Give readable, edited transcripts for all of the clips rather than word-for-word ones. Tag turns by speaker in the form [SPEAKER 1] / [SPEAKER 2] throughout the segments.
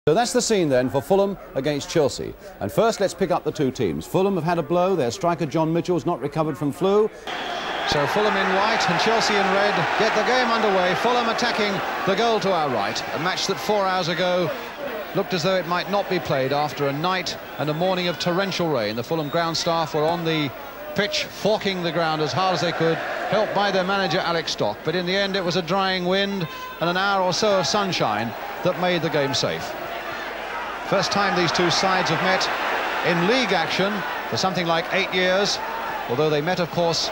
[SPEAKER 1] So that's the scene then for Fulham against Chelsea. And first let's pick up the two teams. Fulham have had a blow. Their striker John Mitchell's not recovered from flu.
[SPEAKER 2] So Fulham in white and Chelsea in red get the game underway. Fulham attacking the goal to our right. A match that 4 hours ago looked as though it might not be played after a night and a morning of torrential rain. The Fulham ground staff were on the pitch forking the ground as hard as they could, helped by their manager Alex Stock. But in the end it was a drying wind and an hour or so of sunshine that made the game safe. First time these two sides have met in league action for something like 8 years, although they met, of course,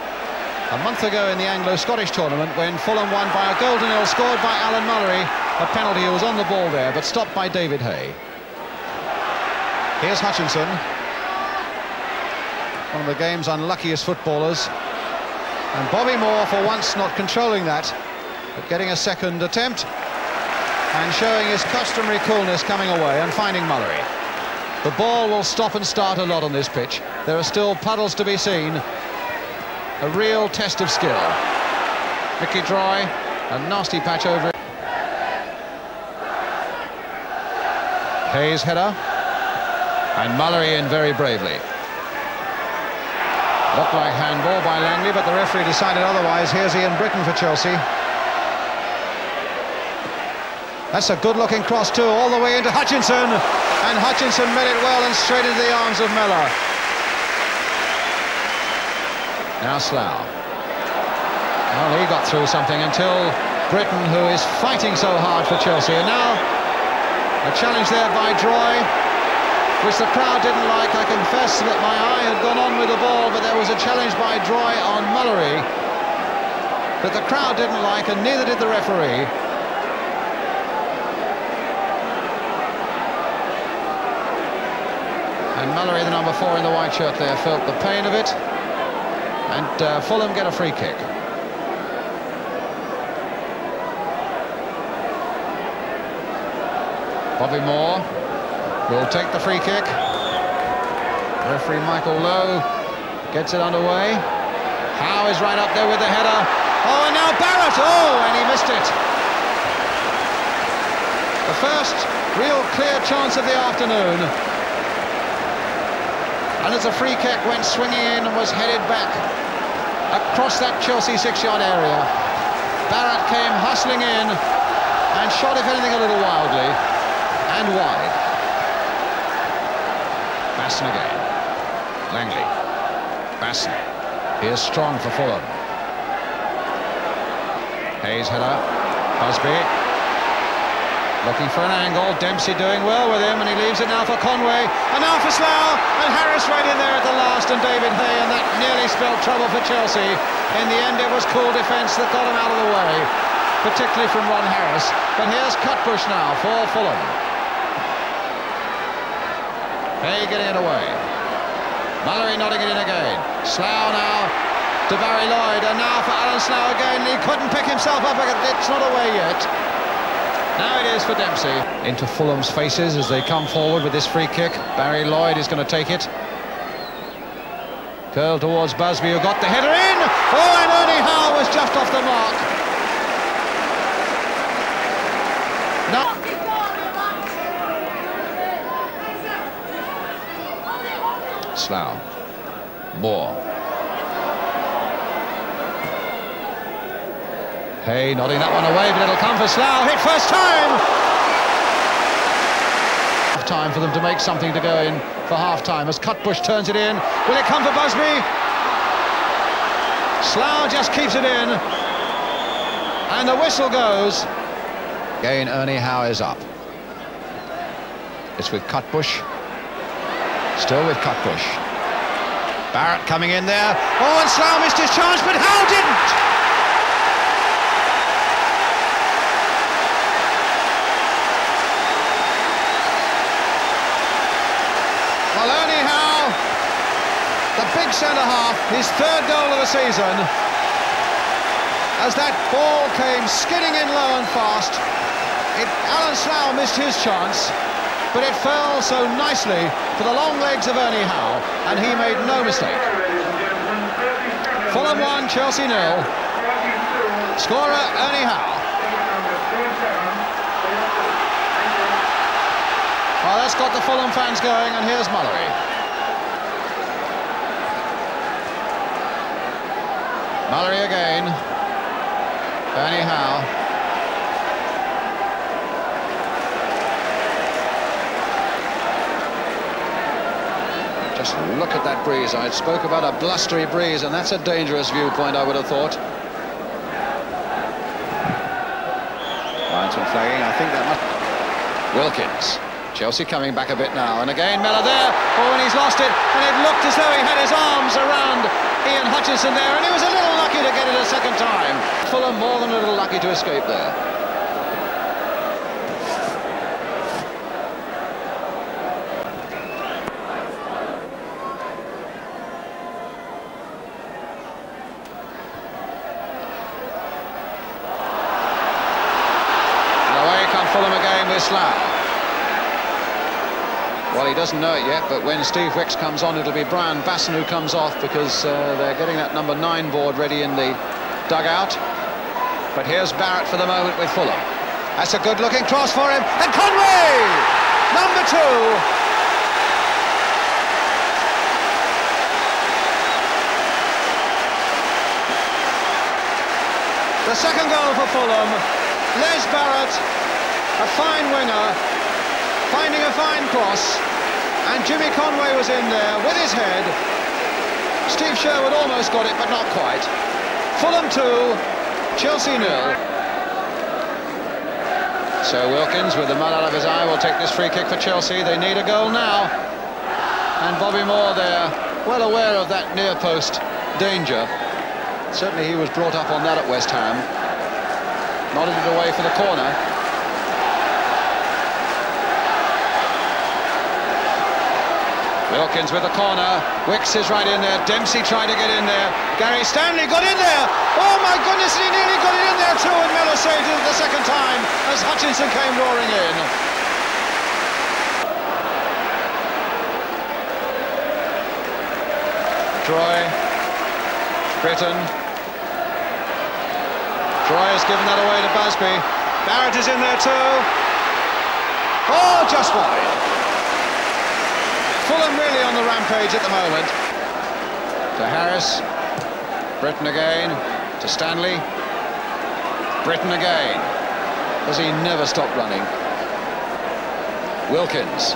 [SPEAKER 2] a month ago in the Anglo-Scottish tournament when Fulham won by a goal to nil, scored by Alan Mullery. A penalty, who was on the ball there, but stopped by David Hay. Here's Hutchinson, one of the game's unluckiest footballers. And Bobby Moore, for once, not controlling that, but getting a second attempt and showing his customary coolness coming away and finding Mullery. The ball will stop and start a lot on this pitch. There are still puddles to be seen. A real test of skill. Mickey Droy, a nasty patch over it. Hayes' header. And Mullery in very bravely. Looked like handball by Langley, but the referee decided otherwise. Here's Ian Britton for Chelsea. That's a good-looking cross too, all the way into Hutchinson, and Hutchinson met it well and straight into the arms of Miller. Now Slough. Well, he got through something until Britton, who is fighting so hard for Chelsea. And now a challenge there by Droy, which the crowd didn't like. I confess that my eye had gone on with the ball, but there was a challenge by Droy on Mullery that the crowd didn't like, and neither did the referee. And Mullery, the number 4 in the white shirt there, felt the pain of it. And Fulham get a free kick. Bobby Moore will take the free kick. Referee Michael Lowe gets it underway. Howe is right up there with the header. Oh, and now Barrett! Oh, and he missed it. The first real clear chance of the afternoon. And as the free kick went swinging in and was headed back across that Chelsea 6-yard area, Barrett came hustling in and shot, if anything, a little wildly and wide. Basson again. Langley. Basson. Here's Strong for Fulham. Hayes header. Busby. Looking for an angle, Dempsey doing well with him, and he leaves it now for Conway, and now for Slough, and Harris right in there at the last, and David Hay, and that nearly spelled trouble for Chelsea. In the end, it was cool defence that got him out of the way, particularly from Ron Harris. But here's Cutbush now for Fulham. Hay getting it away. Mullery nodding it in again. Slough now to Barry Lloyd, and now for Alan Slough again. He couldn't pick himself up, it's not away yet. Now it is for Dempsey. Into Fulham's faces as they come forward with this free kick. Barry Lloyd is going to take it. Curl towards Busby, who got the header in. Oh, and Ernie Howe was just off the mark. No. Slough. Moore. Hay nodding that one away, but it'll come for Slough. Hit first time! Time for them to make something to go in for half-time as Cutbush turns it in. Will it come for Busby? Slough just keeps it in. And the whistle goes. Again, Ernie Howe is up. It's with Cutbush. Still with Cutbush. Barrett coming in there. Oh, and Slough missed his chance, but Howe didn't! Well, Ernie Howe, the big centre-half, his third goal of the season, as that ball came skidding in low and fast. Alan Slough missed his chance, but it fell so nicely for the long legs of Ernie Howe, and he made no mistake. Fulham 1, Chelsea 0. Scorer Ernie Howe. Oh, that's got the Fulham fans going, and here's Mallory. Mallory again. Bernie Howe. Just look at that breeze. I spoke about a blustery breeze, and that's a dangerous viewpoint, I would have thought. Linesman flagging. I think that must... Wilkins. Chelsea coming back a bit now, and again Miller there. Oh, and he's lost it, and it looked as though he had his arms around Ian Hutchinson there, and he was a little lucky to get it a second time. Fulham more than a little lucky to escape there. And away come Fulham again with Slough. Well, he doesn't know it yet, but when Steve Wicks comes on, it'll be Brian Basson who comes off, because they're getting that number 9 board ready in the dugout. But here's Barrett for the moment with Fulham. That's a good-looking cross for him, and Conway! Number 2! The second goal for Fulham. Les Barrett, a fine winger, finding a fine cross, and Jimmy Conway was in there with his head. Steve Sherwood almost got it, but not quite. Fulham 2, Chelsea 0. So Wilkins, with the mud out of his eye, will take this free kick for Chelsea. They need a goal now. And Bobby Moore there, well aware of that near post danger. Certainly he was brought up on that at West Ham. Nodded it away for the corner. Wilkins with the corner. Wicks is right in there. Dempsey tried to get in there. Gary Stanley got in there. Oh my goodness, he nearly got it in there too, and Miller saved it the second time as Hutchinson came roaring in. Troy. Britton. Troy has given that away to Busby. Barrett is in there too. Oh, just wide. Fulham really on the rampage at the moment. To Harris. Britton again. To Stanley. Britton again. Does he never stop running? Wilkins.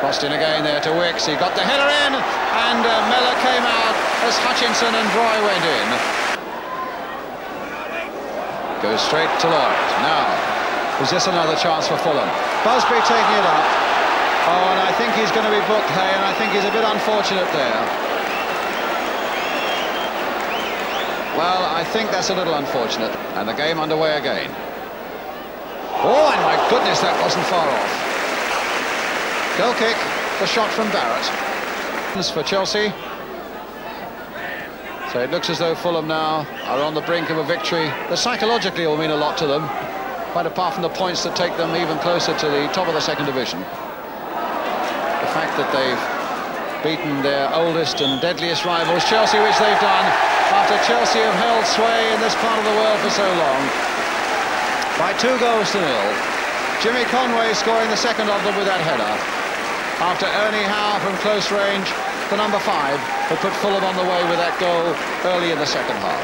[SPEAKER 2] Crossed in again there to Wicks. He got the header in, and Miller came out as Hutchinson and Roy went in. Goes straight to Lloyd. Now, is this another chance for Fulham? Busby taking it up. Oh, and I think he's going to be booked, Hay, and I think he's a bit unfortunate there. Well, I think that's a little unfortunate. And the game underway again. Oh, and my goodness, that wasn't far off. Goal kick, the shot from Barrett. For Chelsea. So it looks as though Fulham now are on the brink of a victory that psychologically will mean a lot to them, quite apart from the points that take them even closer to the top of the second division. The fact that they've beaten their oldest and deadliest rivals, Chelsea, which they've done after Chelsea have held sway in this part of the world for so long, by 2 goals to 0. Jimmy Conway scoring the second of them with that header, after Ernie Howe from close range, the number 5, who put Fulham on the way with that goal early in the second half.